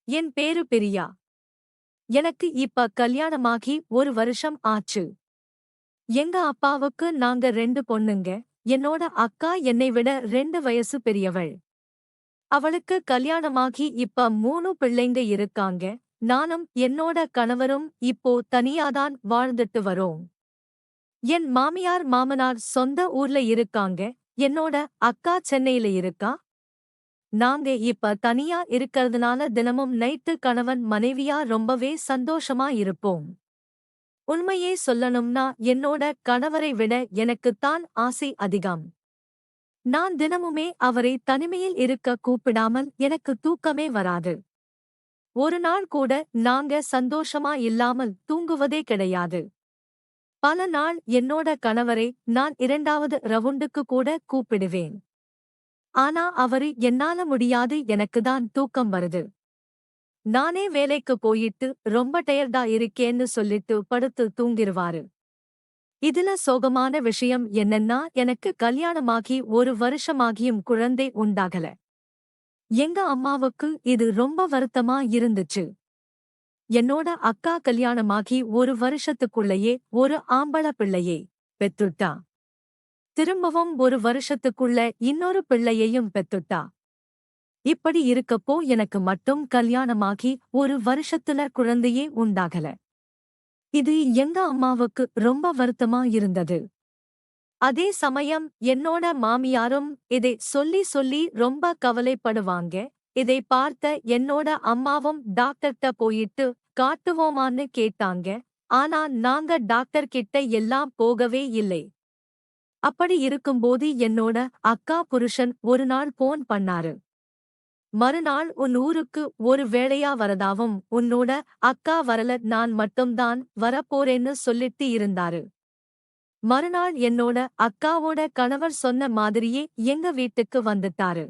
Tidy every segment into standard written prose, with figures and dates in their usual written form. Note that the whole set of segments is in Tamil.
என் பேரு பிரியா. எனக்கு இப்ப கல்யாணமாகி 1 வருஷம் ஆச்சு. எங்க அப்பாவுக்கு நாங்க 2 பொண்ணுங்க. என்னோட அக்கா என்னை விட 2 வயசு பெரியவள். அவளுக்கு கல்யாணமாகி இப்ப 3 பிள்ளைங்க இருக்காங்க. நானும் என்னோட கணவரும் இப்போ தனியாதான் வாழ்ந்துட்டு வரோம். என் மாமியார் மாமனார் சொந்த ஊர்ல இருக்காங்க. என்னோட அக்கா சென்னையில இருக்கா. நாங்க இப்ப தனியா இருக்கறதுனால தினமும் நைட்டு கணவன் மனைவியா ரொம்பவே சந்தோஷமா இருப்போம். உண்மையே சொல்லணும்னா என்னோட கணவரை விட எனக்குத்தான் ஆசை அதிகம். நான் தினமுமே அவரை தனிமையில் இருக்க கூப்பிடாமல் எனக்கு தூக்கமே வராது. ஒரு நாள் கூட நாங்க சந்தோஷமா இல்லாமல் தூங்குவதே கிடையாது. பல நாள் என்னோட கணவரை நான் 2வது ரவுண்டுக்கு கூட கூப்பிடுவேன். ஆனா அவரு என்னால முடியாது, எனக்குதான் தூக்கம் வருது. நானே வேலைக்கு போயிட்டு ரொம்ப டயர்டா இருக்கேன்னு சொல்லிட்டு படுத்து தூங்கிருவாரு. இதுல சோகமான விஷயம் என்னன்னா, எனக்கு கல்யாணமாகி 1 வருஷமாகியும் குழந்தை உண்டாகல. எங்க அம்மாவுக்கு இது ரொம்ப வருத்தமா இருந்துச்சு. என்னோட அக்கா கல்யாணமாகி 1 வருஷத்துக்குள்ளேயே ஒரு ஆம்பள பிள்ளையை பெத்துட்டா. திரும்பவும் 1 வருஷத்துக்குள்ள இன்னொரு பிள்ளையையும் பெத்துட்டா. இப்படி இருக்கப்போ எனக்கு மட்டும் கல்யாணமாகி 1 வருஷத்துல குழந்தையே உண்டாகல. இது எங்க அம்மாவுக்கு ரொம்ப வருத்தமா இருந்தது. அதே சமயம் என்னோட மாமியாரும் இதை சொல்லி சொல்லி ரொம்ப கவலைப்படுவாங்க. இதை பார்த்த என்னோட அம்மாவும் டாக்டர்ட்ட போயிட்டு காட்டுவோமான்னு கேட்டாங்க. ஆனா நாங்க டாக்டர் கிட்ட எல்லாம் போகவே இல்லை. அப்படி இருக்கும்போது என்னோட அக்கா புருஷன் ஒரு நாள் போன் பண்ணாரு. மறுநாள் உன் ஊருக்கு ஒரு வேளையா வரதாவும், உன்னோட அக்கா வரல, நான் மட்டும்தான் வரப்போறேன்னு சொல்லிட்டு இருந்தாரு. மறுநாள் என்னோட அக்காவோட கணவர் சொன்ன மாதிரியே எங்க வீட்டுக்கு வந்துட்டாரு.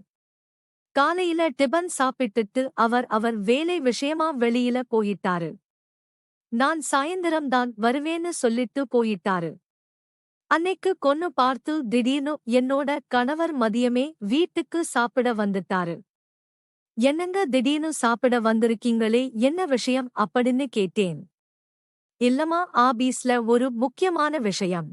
காலையில டிபன் சாப்பிட்டுட்டு அவர் வேலை விஷயமா வெளியில போயிட்டாரு. நான் சாயந்தரம்தான் வருவேன்னு சொல்லிட்டு போயிட்டாரு. அன்னைக்கு கொன்னு பார்த்து திடீர்னு என்னோட கணவர் மதியமே வீட்டுக்கு சாப்பிட வந்துட்டாரு. என்னங்க திடீர்னு சாப்பிட வந்திருக்கீங்களே, என்ன விஷயம் அப்படின்னு கேட்டேன். இல்லம்மா, ஆபீஸ்ல ஒரு முக்கியமான விஷயம்.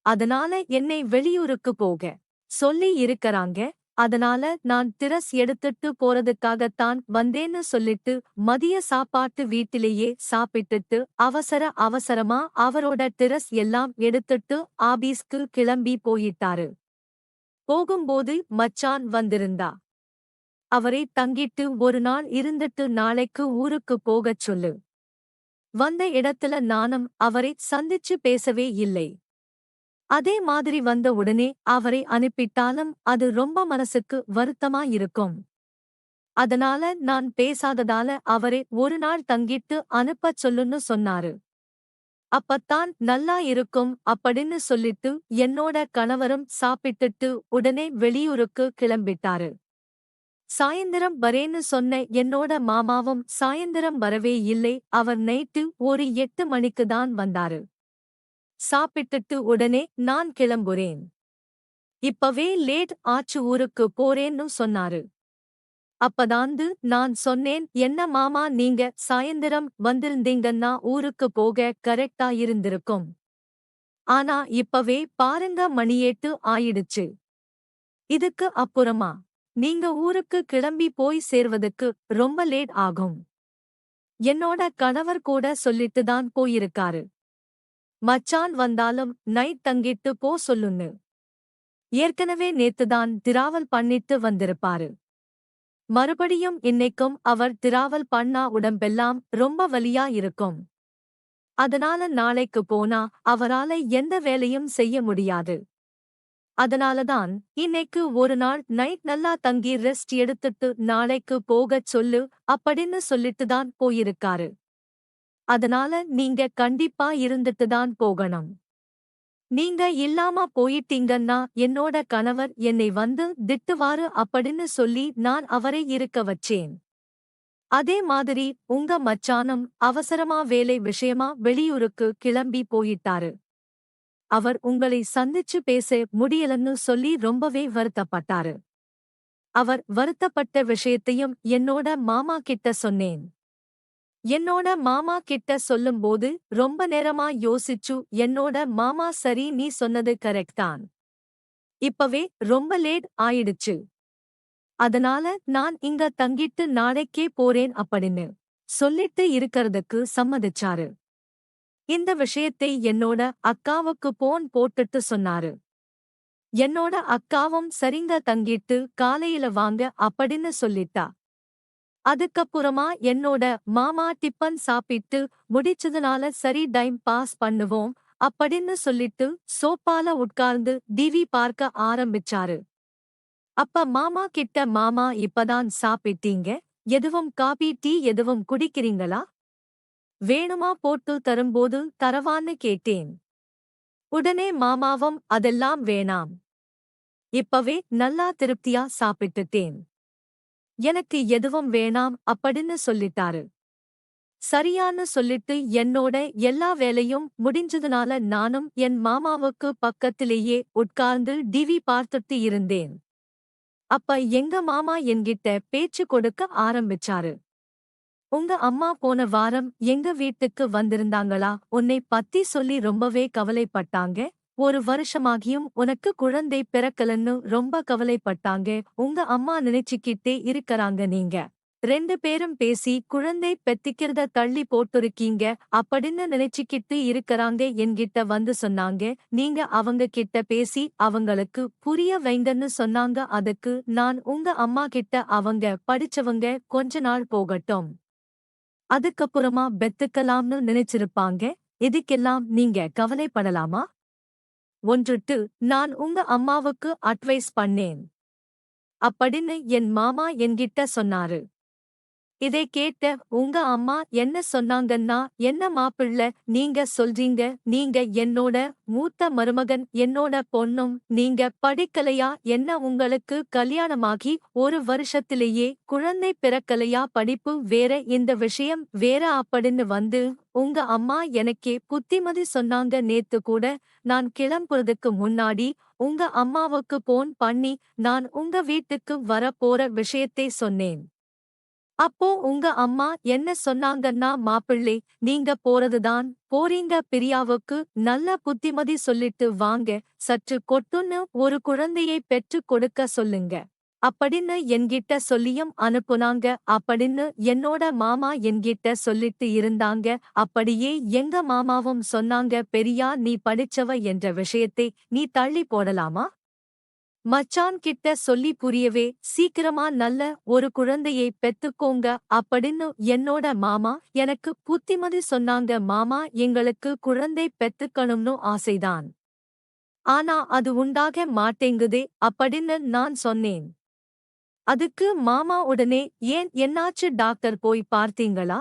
அதனால என்னை வெளியூருக்கு போக சொல்லி இருக்கறாங்க. அதனால நான் திரஸ் எடுத்துட்டு போறதுக்காகத்தான் வந்தேன்னு சொல்லிட்டு மதிய சாப்பாட்டு வீட்டிலேயே சாப்பிட்டுட்டு அவசர அவசரமா அவரோட திரஸ் எல்லாம் எடுத்துட்டு ஆபீஸ்க்கு கிளம்பி போயிட்டாரு. போகும்போது மச்சான் வந்திருந்தா. அவரை தங்கிட்டு ஒரு நாள் இருந்துட்டு நாளைக்கு ஊருக்கு போகச் சொல்லு. வந்த இடத்துல நானும் அவரை சந்திச்சு பேசவே இல்லை. அதே மாதிரி வந்த உடனே அவரை அனுப்பிட்டாலும் அது ரொம்ப மனசுக்கு வருத்தமா இருக்கும். அதனால நான் பேசாததால அவரை ஒரு நாள் தங்கிட்டு அனுப்பச் சொல்லுன்னு சொன்னாரு. அப்பத்தான் நல்லா இருக்கும் அப்படின்னு சொல்லிட்டு என்னோட கணவரும் சாப்பிட்டுட்டு உடனே வெளியூருக்கு கிளம்பிட்டாரு. சாயந்தரம் வரேன்னு சொன்ன என்னோட மாமாவும் சாயந்தரம் வரவே இல்லை. அவர் நைட்டு ஒரு 8 மணிக்குதான் வந்தாரு. சாப்பிட்டுட்டு உடனே நான் கிளம்புறேன், இப்பவே லேட் ஆச்சு, ஊருக்கு போறேன்னு சொன்னாரு. அப்பதாந்து நான் சொன்னேன், என்ன மாமா, நீங்க சாயந்தரம் வந்திருந்தீங்கன்னா ஊருக்கு போக கரெக்டா இருந்திருக்கும். ஆனா இப்பவே பாருங்க மணி 8 ஆயிடுச்சு. இதுக்கு அப்புறமா நீங்க ஊருக்கு கிளம்பி போய் சேர்வதுக்கு ரொம்ப லேட் ஆகும். என்னோட கணவர் கூட சொல்லிட்டுதான் போயிருக்காரு. மச்சான் வந்தாலும் நைட் தங்கிட்டு போ சொல்லுன்னு. ஏற்கனவே நேத்துதான் திராவல் பண்ணிட்டு வந்திருப்பாரு. மறுபடியும் இன்னைக்கும் அவர் திராவல் பண்ணா உடம்பெல்லாம் ரொம்ப வலியா இருக்கும். அதனால நாளைக்கு போனா அவரால எந்த வேலையும் செய்ய முடியாது. அதனாலதான் இன்னைக்கு ஒரு நாள் நைட் நல்லா தங்கி ரெஸ்ட் எடுத்துட்டு நாளைக்கு போகச் சொல்லு அப்படின்னு சொல்லிட்டுதான் போயிருக்காரு. அதனால நீங்க கண்டிப்பா இருந்துட்டுதான் போகணும். நீங்க இல்லாம போயிட்டீங்கன்னா என்னோட கணவர் என்னை வந்து திட்டுவாரு அப்படின்னு சொல்லி நான் அவரை இருக்க வச்சேன். அதே மாதிரி உங்க மச்சானும் அவசரமா வேலை விஷயமா வெளியூருக்கு கிளம்பி போயிட்டாரு. அவர் உங்களை சந்திச்சு பேச முடியலன்னு சொல்லி ரொம்பவே வருத்தப்பட்டாரு. அவர் வருத்தப்பட்ட விஷயத்தையும் என்னோட மாமா கிட்ட சொன்னேன். என்னோட மாமா கிட்ட சொல்லும்போது ரொம்ப நேரமா யோசிச்சு என்னோட மாமா சரி நீ சொன்னது கரெக்ட் தான். இப்பவே ரொம்ப லேட் ஆயிடுச்சு. அதனால நான் இங்க தங்கிட்டு நாளைக்கே போறேன் அப்படின்னு சொல்லிட்டு இருக்கறதுக்கு சம்மதிச்சாரு. இந்த விஷயத்தை என்னோட அக்காவுக்கு போன் போட்டுட்டு சொன்னாரு. என்னோட அக்காவும் சரிங்க தங்கிட்டு காலையில வாங்க அப்படின்னு சொல்லிட்டா. அதுக்கப்புறமா என்னோட மாமா டிப்பன் சாப்பிட்டு முடிச்சதுனால சரி டைம் பாஸ் பண்ணுவோம் அப்படின்னு சொல்லிட்டு சோப்பால உட்கார்ந்து டிவி பார்க்க ஆரம்பிச்சாரு. அப்ப மாமா கிட்ட மாமா இப்பதான் சாப்பிட்டீங்க, எதுவும் காபி டீ எதுவும் குடிக்கிறீங்களா? வேணுமா போட்டு தரும்போது தரவான்னு கேட்டேன். உடனே மாமாவும் அதெல்லாம் வேணாம். இப்பவே நல்லா திருப்தியா சாப்பிட்டுட்டேன். எனக்கு எதுவும் வேணாம் அப்படின்னு சொல்லிட்டாரு. சரியான்னு சொல்லிட்டு என்னோட எல்லா வேலையும் முடிஞ்சதுனால நானும் என் மாமாவுக்கு பக்கத்திலேயே உட்கார்ந்து டிவி பார்த்துட்டு இருந்தேன். அப்ப எங்க மாமா என்கிட்ட பேச்சு கொடுக்க ஆரம்பிச்சாரு. உங்க அம்மா போன வாரம் எங்க வீட்டுக்கு வந்திருந்தாங்களா? உன்னை பத்தி சொல்லி ரொம்பவே கவலைப்பட்டாங்க. ஒரு வருஷமாகியும் உனக்கு குழந்தை பிறக்கலன்னு ரொம்ப கவலைப்பட்டாங்க. உங்க அம்மா நினைச்சுக்கிட்டே இருக்கறாங்க நீங்க 2 பேரும் பேசி குழந்தை பெத்திக்கிறத தள்ளி போட்டுருக்கீங்க அப்படின்னு நினைச்சுக்கிட்டு இருக்கறாங்க என்கிட்ட வந்து சொன்னாங்க. நீங்க அவங்க கிட்ட பேசி அவங்களுக்கு புரிய வைங்கன்னு சொன்னாங்க. அதுக்கு நான் உங்க அம்மா கிட்ட அவங்க படிச்சவங்க கொஞ்ச நாள் போகட்டும். அதுக்கப்புறமா பெத்துக்கலாம்னு நினைச்சிருப்பாங்க. இதுக்கெல்லாம் நீங்க கவலைப்படலாமா? ஒன்றுட்டு நான் உங்க அம்மாவுக்கு அட்வைஸ் பண்ணேன். அப்படின்னு என் மாமா என்கிட்ட சொன்னாரு. இதை கேட்ட உங்க அம்மா என்ன சொன்னாங்கன்னா என்ன மாப்பிள்ளை நீங்க சொல்றீங்க நீங்க என்னோட மூத்த மருமகன் என்னோட பொண்ணும் நீங்க படிக்கலையா என்ன உங்களுக்கு கல்யாணமாகி ஒரு வருஷத்திலேயே குழந்தை பிறக்கலையா படிப்பு வேற இந்த விஷயம் வேற அப்படின்னு வந்து உங்க அம்மா எனக்கே புத்திமதி சொன்னாங்க. நேத்து கூட நான் கிளம்புறதுக்கு முன்னாடி உங்க அம்மாவுக்கு போன் பண்ணி நான் உங்க வீட்டுக்கு வர போற விஷயத்தை சொன்னேன். அப்போ உங்க அம்மா என்ன சொன்னாங்கன்னா மாப்பிள்ளை நீங்க போறதுதான் போறீங்க பிரியாவுக்கு நல்ல புத்திமதி சொல்லிட்டு வாங்க சற்று கொட்டுன்னு ஒரு குழந்தையை பெற்று கொடுக்க சொல்லுங்க அப்படின்னு என்கிட்ட சொல்லியும் அனுப்புனாங்க அப்படின்னு என்னோட மாமா என்கிட்ட சொல்லிட்டு இருந்தாங்க. அப்படியே எங்க மாமாவும் சொன்னாங்க பெரியா நீ படிச்சவ என்ற விஷயத்தை நீ தள்ளி போடலாமா? மச்சான் கிட்ட சொல்லி புரியவே சீக்கிரமா நல்ல ஒரு குழந்தையை பெத்துக்கோங்க அப்படின்னு என்னோட மாமா எனக்கு புத்திமதி சொன்னாங்க. மாமா எங்களுக்கு குழந்தை பெத்துக்கணும்னு ஆசைதான். ஆனா அது உண்டாக மாட்டேங்குதே அப்படின்னு நான் சொன்னேன். அதுக்கு மாமா உடனே ஏன் என்னாச்சு டாக்டர் போய் பார்த்தீங்களா?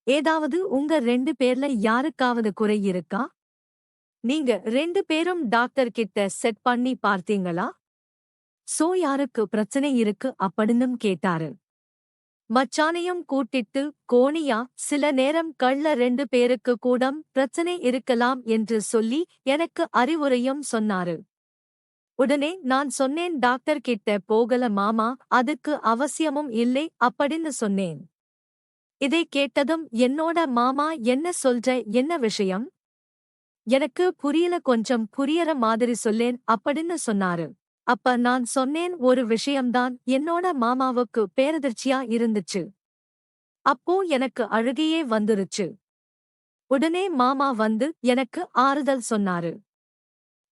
ஏதாவது உங்க 2 பேர்ல யாருக்காவது குறை இருக்கா? நீங்க 2 பேரும் டாக்டர் கிட்ட செட் பண்ணி பார்த்தீங்களா? சோ யாருக்கு பிரச்சனை இருக்கு அப்படின்னும் கேட்டாரு. மச்சானையும் கூட்டிட்டு கோணியா சில நேரம் கள்ள 2 பேருக்கு கூடம் பிரச்சனை இருக்கலாம் என்று சொல்லி எனக்கு அறிவுரையும் சொன்னாரு. உடனே நான் சொன்னேன் டாக்டர் கிட்ட போகல மாமா அதுக்கு அவசியமும் இல்லை அப்படின்னு சொன்னேன். இதை கேட்டதும் என்னோட மாமா என்ன சொல்ற என்ன விஷயம்? எனக்கு புரியல கொஞ்சம் புரியற மாதிரி சொல்லேன் அப்படின்னு சொன்னாரு. அப்ப நான் சொன்னேன் ஒரு விஷயம்தான் என்னோட மாமாவுக்கு பேரதிர்ச்சியா இருந்துச்சு. அப்போ எனக்கு அழுகையே வந்துருச்சு. உடனே மாமா வந்து எனக்கு ஆறுதல் சொன்னாரு.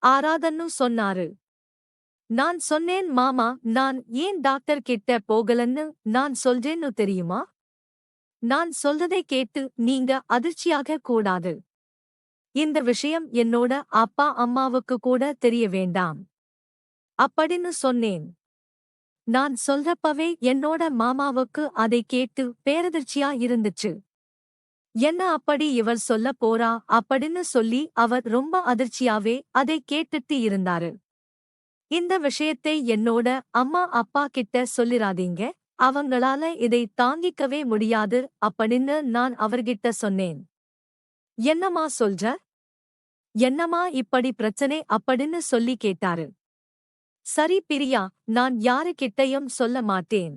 ஆராதன்னு சொன்னாரு. நான் சொன்னேன் மாமா நான் ஏன் டாக்டர் கிட்ட போகலன்னு நான் சொல்றேன்னு தெரியுமா? நான் சொல்றதை கேட்டு நீங்க அதிர்ச்சியாக கூடாது. இந்த விஷயம் என்னோட அப்பா அம்மாவுக்கு கூட தெரிய வேண்டாம் அப்படின்னு சொன்னேன். நான் சொல்றப்பவே என்னோட மாமாவுக்கு அதை கேட்டு பேரதிர்ச்சியா இருந்துச்சு. என்ன அப்படி இவர் சொல்ல போறா அப்படின்னு சொல்லி அவர் ரொம்ப அதிர்ச்சியாவே அதை கேட்டுட்டு இருந்தாரு. இந்த விஷயத்தை என்னோட அம்மா அப்பா கிட்ட சொல்லிராதீங்க, அவங்களால இதை தாங்கிக்கவே முடியாது அப்படின்னு நான் அவர்கிட்ட சொன்னேன். என்னம்மா சொல்ற? என்னம்மா இப்படி பிரச்சனை அப்படின்னு சொல்லி கேட்டாரு. சரி பிரியா, நான் யாருக்கிட்டையும் சொல்ல மாட்டேன்.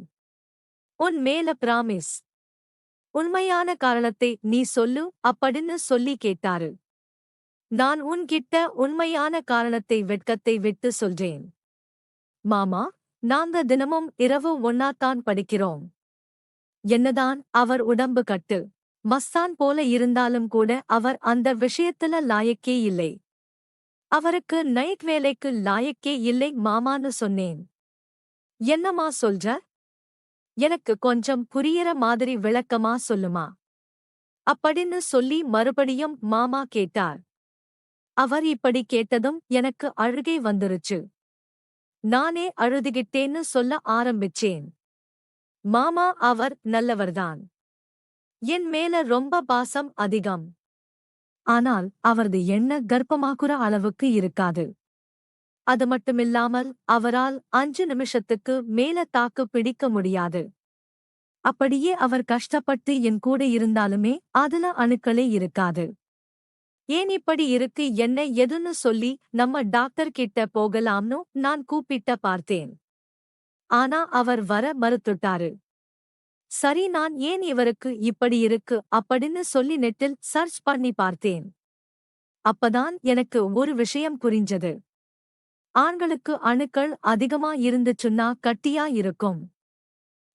உன் மேல பிராமிஸ். உண்மையான காரணத்தை நீ சொல்லு அப்படின்னு சொல்லி கேட்டாரு. நான் உன்கிட்ட உண்மையான காரணத்தை வெட்கத்தை விட்டு சொல்றேன். மாமா, நாங்க தினமும் இரவு ஒன்னாத்தான் படிக்கிறோம். என்னதான் அவர் உடம்பு கட்டு மஸ்தான் போல இருந்தாலும் கூட அவர் அந்த விஷயத்துல லாயக்கே இல்லை. அவருக்கு நைட் வேலைக்கு லாயக்கே இல்லை மாமான்னு சொன்னேன். என்னம்மா சொல்ற? எனக்கு கொஞ்சம் புரியற மாதிரி விளக்கமா சொல்லுமா அப்படின்னு சொல்லி மறுபடியும் மாமா கேட்டார். அவர் இப்படி கேட்டதும் எனக்கு அழுகை வந்துருச்சு. நானே அழுதுகிட்டேன்னு சொல்ல ஆரம்பிச்சேன். மாமா அவர் நல்லவர்தான். என் மேல ரொம்ப பாசம் அதிகம். ஆனால் அவரது எண்ண கர்ப்பமாக்குற அளவுக்கு இருக்காது. அது மட்டுமில்லாமல் அவரால் 5 நிமிஷத்துக்கு மேல தாக்கு பிடிக்க முடியாது. அப்படியே அவர் கஷ்டப்பட்டு என் கூட இருந்தாலுமே அதுல அணுக்களே இருக்காது. ஏன் இப்படி இருக்கு என்ன எதுன்னு சொல்லி நம்ம டாக்டர் கிட்ட போகலாம்னு நான் கூப்பிட்ட பார்த்தேன். ஆனா அவர் வர மறுத்துட்டாரு. சரி, நான் ஏன் இவருக்கு இப்படி இருக்கு அப்படின்னு சொல்லி நெட்டில் சர்ச் பண்ணி பார்த்தேன். அப்பதான் எனக்கு ஒரு விஷயம் புரிஞ்சது. ஆண்களுக்கு அணுக்கள் அதிகமா இருந்துச்சுன்னா கட்டியா இருக்கும்.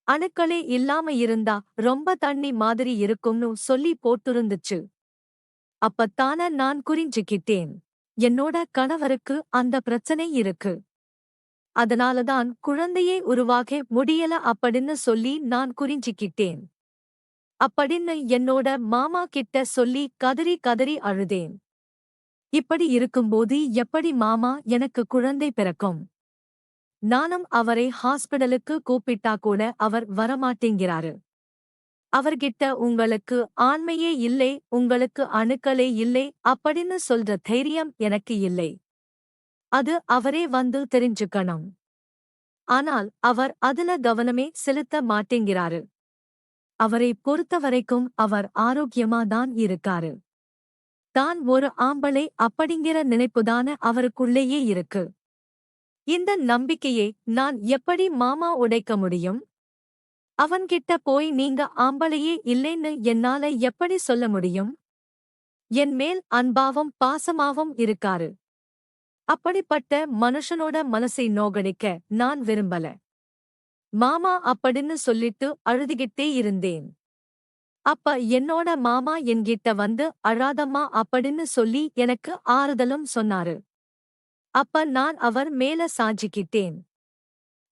அணுக்களே இல்லாம இருந்தா ரொம்ப தண்ணி மாதிரி இருக்கும்னு சொல்லி போட்டிருந்துச்சு. அப்பத்தான நான் புரிஞ்சுக்கிட்டேன். என்னோட கணவருக்கு அந்த பிரச்சனை இருக்கு. அதனாலதான் குழந்தையே உருவாக முடியல அப்படின்னு சொல்லி நான் புரிஞ்சுக்கிட்டேன். அப்படின்னு என்னோட மாமா கிட்ட சொல்லி கதறி கதறி அழுதேன். இப்படி இருக்கும்போது எப்படி மாமா எனக்கு குழந்தை பிறக்கும்? நானும் அவரை ஹாஸ்பிடலுக்கு கூப்பிட்டா கூட அவர் வரமாட்டேங்கிறாரு. அவர்கிட்ட உங்களுக்கு ஆண்மையே இல்லை, உங்களுக்கு அணுக்களே இல்லை அப்படின்னு சொல்ற தைரியம் எனக்கு இல்லை. அது அவரே வந்து தெரிஞ்சுக்கணும். ஆனால் அவர் அதுல கவனமே செலுத்த மாட்டேங்கிறாரு. அவரை பொறுத்தவரைக்கும் அவர் ஆரோக்கியமா தான் இருக்காரு. தான் ஒரு ஆம்பளை அப்படிங்கிற நினைப்புதான அவருக்குள்ளேயே இருக்கு. இந்த நம்பிக்கையை நான் எப்படி மாமா உடைக்க முடியும்? அவன்கிட்ட போய் நீங்க ஆம்பளையே இல்லைன்னு என்னால எப்படி சொல்ல முடியும்? என் மேல் அன்பாவும் பாசமாவும் இருக்காரு. அப்படிப்பட்ட மனுஷனோட மனசை நோகடிக்க நான் விரும்பல. மாமா அப்படின்னு சொல்லிட்டு அழுதுகிட்டே இருந்தேன். அப்ப என்னோட மாமா என்கிட்ட வந்து அழாதம்மா அப்படின்னு சொல்லி எனக்கு ஆறுதலும் சொன்னாரு. அப்ப நான் அவர் மேல சாஞ்சிக்கிட்டேன்.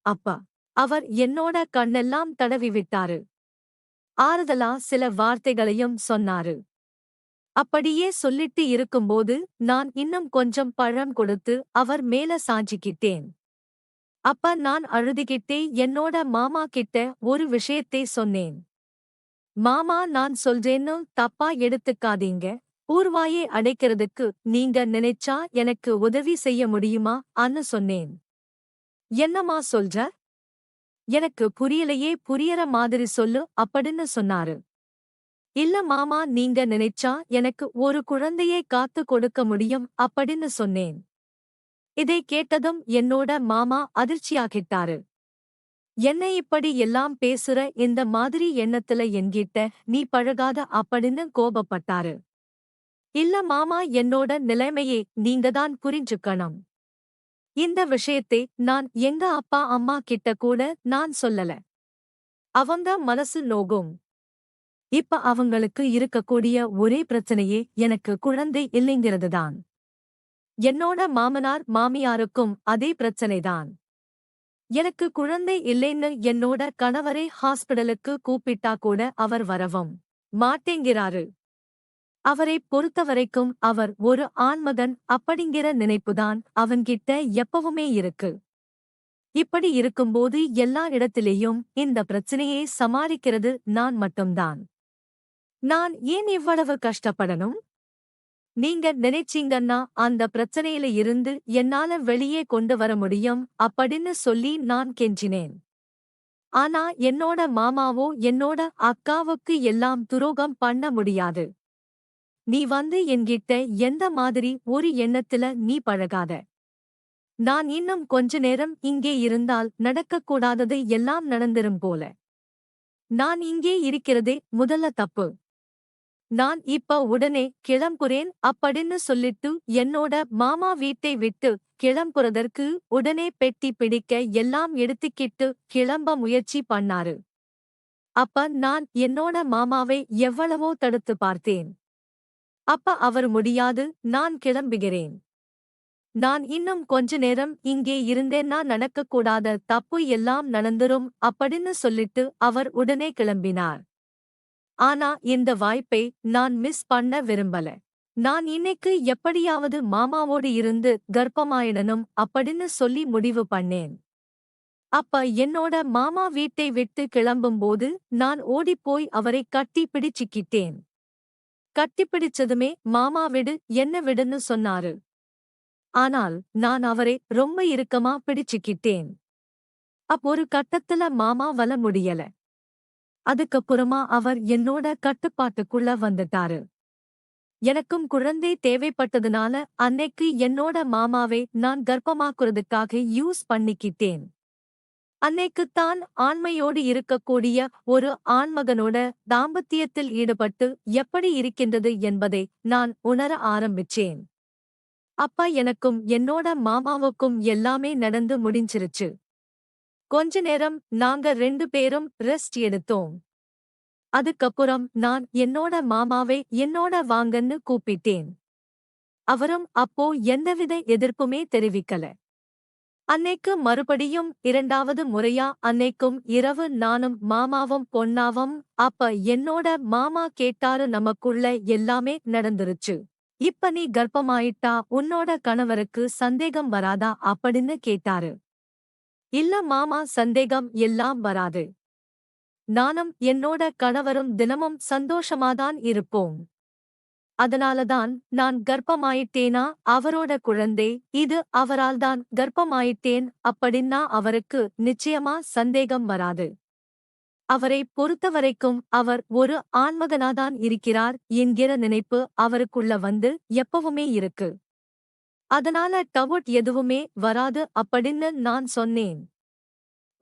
அப்பா அவர் என்னோட கண்ணெல்லாம் தடவி விட்டாரு. ஆறுதலா சில வார்த்தைகளையும் சொன்னாரு. அப்படியே சொல்லிட்டு இருக்கும்போது நான் இன்னும் கொஞ்சம் பழம் கொடுத்து அவர் மேல சாஞ்சிக்கிட்டேன். அப்ப நான் அழுதுகிட்டே என்னோட மாமா கிட்ட ஒரு விஷயத்தை சொன்னேன். மாமா, நான் சொல்றேன்னு தப்பா எடுத்துக்காதீங்க. ஊர்வாயை அடைக்கிறதுக்கு நீங்க நினைச்சா எனக்கு உதவி செய்ய முடியுமா அன்னு சொன்னேன். என்னம்மா சொல்ற? எனக்கு புரியலையே, புரியற மாதிரி சொல்லு அப்படின்னு சொன்னாரு. இல்ல மாமா, நீங்க நினைச்சா எனக்கு ஒரு குழந்தையை காத்து கொடுக்க முடியும் அப்படின்னு சொன்னேன். இதை கேட்டதும் என்னோட மாமா அதிர்ச்சியாகிட்டாரு. என்ன இப்படி எல்லாம் பேசுற, இந்த மாதிரி எண்ணத்துல என்கிட்ட நீ பழகாத அப்படின்னு கோபப்பட்டாரு. இல்ல மாமா, என்னோட நிலைமையை நீங்கதான் புரிஞ்சுக்கணும். இந்த விஷயத்தை நான் எங்க அப்பா அம்மா கிட்ட கூட நான் சொல்லல. அவங்க மனசு நோகும். இப்ப அவங்களுக்கு இருக்கக்கூடிய ஒரே பிரச்சனையே எனக்கு குழந்தை இல்லைங்கிறதுதான். என்னோட மாமனார் மாமியாருக்கும் அதே பிரச்சனைதான். எனக்கு குழந்தை இல்லைன்னு என்னோட கணவரை ஹாஸ்பிடலுக்கு கூப்பிட்டா கூட அவர் வரவும் மாட்டேங்கிறாரு. அவரை பொறுத்தவரைக்கும் அவர் ஒரு ஆண்மகன் அப்படிங்கிற நினைப்புதான் அவன்கிட்ட எப்பவுமே இருக்கு. இப்படி இருக்கும்போது எல்லா இடத்திலேயும் இந்த பிரச்சனையை சமாளிக்கிறது நான் மட்டும்தான். நான் ஏன் இவ்வளவு கஷ்டப்படணும்? நீங்க நினைச்சீங்கன்னா அந்த பிரச்சனையில இருந்து என்னால வெளியே கொண்டு வர முடியும் அப்படின்னு சொல்லி நான் கெஞ்சினேன். ஆனா என்னோட மாமாவோ என்னோட அக்காவுக்கு எல்லாம் துரோகம் பண்ண முடியாது. நீ வந்து என்கிட்ட எந்த மாதிரி ஒரு எண்ணத்துல நீ பழகாத. நான் இன்னும் கொஞ்ச நேரம் இங்கே இருந்தால் நடக்கக்கூடாதது எல்லாம் நடந்திரும் போல. நான் இங்கே இருக்கிறதே முதல்ல தப்பு. நான் இப்ப உடனே கிளம்புறேன் அப்படின்னு சொல்லிட்டு என்னோட மாமா வீட்டை விட்டு கிளம்புறதற்கு உடனே பெட்டி பிடிக்க எல்லாம் எடுத்துக்கிட்டு கிளம்ப முயற்சி பண்ணாரு. அப்ப நான் என்னோட மாமாவை எவ்வளவோ தடுத்து பார்த்தேன். அப்ப அவர் முடியாது, நான் கிளம்புகிறேன். நான் இன்னும் கொஞ்ச நேரம் இங்கே இருந்தேன்னா நடக்கக்கூடாத தப்பு எல்லாம் நடந்துரும் அப்படின்னு சொல்லிட்டு அவர் உடனே கிளம்பினார். ஆனா இந்த வாய்ப்பை நான் மிஸ் பண்ண விரும்பல. நான் இன்னைக்கு எப்படியாவது மாமாவோடு இருந்து கர்ப்பமாயிடணும் அப்படின்னு சொல்லி முடிவு பண்ணேன். அப்ப என்னோட மாமா வீட்டை விட்டு கிளம்பும்போது நான் ஓடிப்போய் அவரை கட்டி பிடிச்சுக்கிட்டேன். கட்டிப்பிடிச்சதுமே மாமா விடு என்ன விடுன்னு சொன்னாரு. ஆனால் நான் அவரை ரொம்ப இறுக்கமா பிடிச்சுக்கிட்டேன். ஒரு கட்டத்துல மாமா வல முடியல. அதுக்கப்புறமா அவர் என்னோட கட்டுப்பாட்டுக்குள்ள வந்துட்டாரு. எனக்கும் குழந்தை தேவைப்பட்டதுனால அன்னைக்கு என்னோட மாமாவை நான் கர்ப்பமாக்குறதுக்காக யூஸ் பண்ணிக்கிட்டேன். அன்னைக்குத்தான் ஆண்மையோடு இருக்கக்கூடிய ஒரு ஆண்மகனோட தாம்பத்தியத்தில் ஈடுபட்டு எப்படி இருக்கின்றது என்பதை நான் உணர ஆரம்பிச்சேன். அப்ப எனக்கும் என்னோட மாமாவுக்கும் எல்லாமே நடந்து முடிஞ்சிருச்சு. கொஞ்ச நேரம் நாங்க 2 பேரும் ரெஸ்ட் எடுத்தோம். அதுக்கப்புறம் நான் என்னோட மாமாவை என்னோட வாங்கன்னு கூப்பிட்டேன். அவரும் அப்போ எந்தவித எதிர்ப்புமே தெரிவிக்கல. அன்னைக்கு மறுபடியும் 2வது முறையா அன்னைக்கும் இரவு நானும் மாமாவும் பொன்னாவும். அப்ப என்னோட மாமா கேட்டாரு, நமக்குள்ள எல்லாமே நடந்துருச்சு. இப்ப நீ கர்ப்பமாயிட்டா உன்னோட கணவருக்கு சந்தேகம் வராதா அப்படின்னு கேட்டாரு. இல்ல மாமா, சந்தேகம் எல்லாம் வராது. நானும் என்னோட கணவரும் தினமும் சந்தோஷமாதான் இருப்போம். அதனாலதான் நான் கர்ப்பமாயிட்டேனா அவரோட குழந்தை இது அவரால்தான் கர்ப்பமாயிட்டேன் அப்படின்னா அவருக்கு நிச்சயமா சந்தேகம் வராது. அவரை பொறுத்தவரைக்கும் அவர் ஒரு ஆண்மகனாதான் இருக்கிறார் என்கிற நினைப்பு அவருக்குள்ள வந்து எப்பவுமே இருக்கு. அதனால டவுட் எதுவுமே வராது அப்படின்னு நான் சொன்னேன்.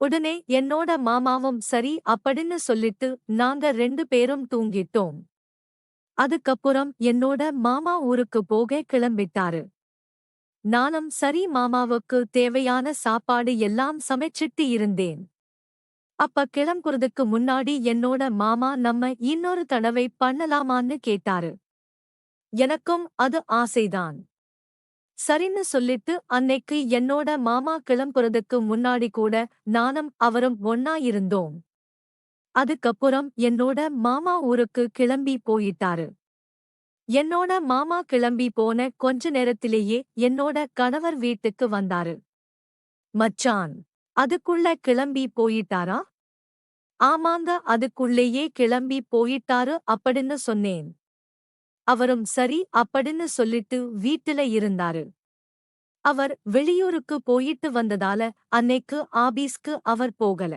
உடனே என்னோட மாமாவும் சரி அப்படின்னு சொல்லிட்டு நாங்க 2 பேரும் தூங்கிட்டோம். அதுக்கப்புறம் என்னோட மாமா ஊருக்கு போக கிளம்பிட்டாரு. நானும் சரி மாமாவுக்கு தேவையான சாப்பாடு எல்லாம் சமைச்சிட்டு இருந்தேன். அப்ப கிளம்புறதுக்கு முன்னாடி என்னோட மாமா நம்ம இன்னொரு தடவை பண்ணலாமான்னு கேட்டாரு. எனக்கும் அது ஆசைதான். சரின்னு சொல்லிட்டு அன்னைக்கு என்னோட மாமா கிளம்புறதுக்கு முன்னாடி கூட நானும் அவரும் ஒண்ணா இருந்தோம். அதுக்கப்புறம் என்னோட மாமா ஊருக்கு கிளம்பி போயிட்டாரு. என்னோட மாமா கிளம்பி போன கொஞ்ச நேரத்திலேயே என்னோட கணவர் வீட்டுக்கு வந்தாரு. மச்சான், அதுக்குள்ள கிளம்பி போயிட்டாரா? ஆமாங்க, அதுக்குள்ளேயே கிளம்பி போயிட்டாரு அப்படின்னு சொன்னேன். அவரும் சரி அப்படின்னு சொல்லிட்டு வீட்டுல இருந்தாரு. அவர் வெளியூருக்கு போயிட்டு வந்ததால அன்னைக்கு ஆபீஸ்க்கு அவர் போகல.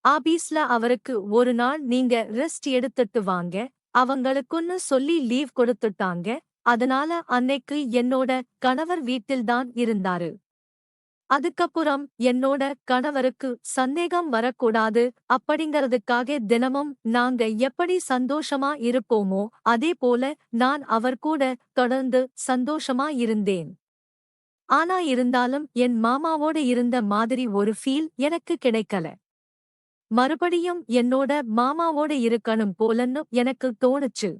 ஆபீஸ்ல அவருக்கு ஒரு நாள் நீங்க ரெஸ்ட் எடுத்துட்டு வாங்க அவங்களுக்குன்னு சொல்லி லீவ் கொடுத்துட்டாங்க. அதனால அன்னைக்கு என்னோட கணவர் வீட்டில்தான் இருந்தாரு. அதுக்கப்புறம் என்னோட கணவருக்கு சந்தேகம் வரக்கூடாது அப்படிங்கறதுக்காக தினமும் நாங்க எப்படி சந்தோஷமா இருப்போமோ அதே போல நான் அவர் கூட தொடர்ந்து சந்தோஷமா இருந்தேன். ஆனா இருந்தாலும் என் மாமாவோட இருந்த மாதிரி ஒரு ஃபீல் எனக்கு கிடைக்கல. மறுபடியும் என்னோட மாமாவோட இருக்கணும் போலன்னு எனக்கு தோணுச்சு.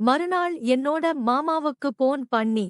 மறுநாள் என்னோட மாமாவுக்கு போன் பண்ணி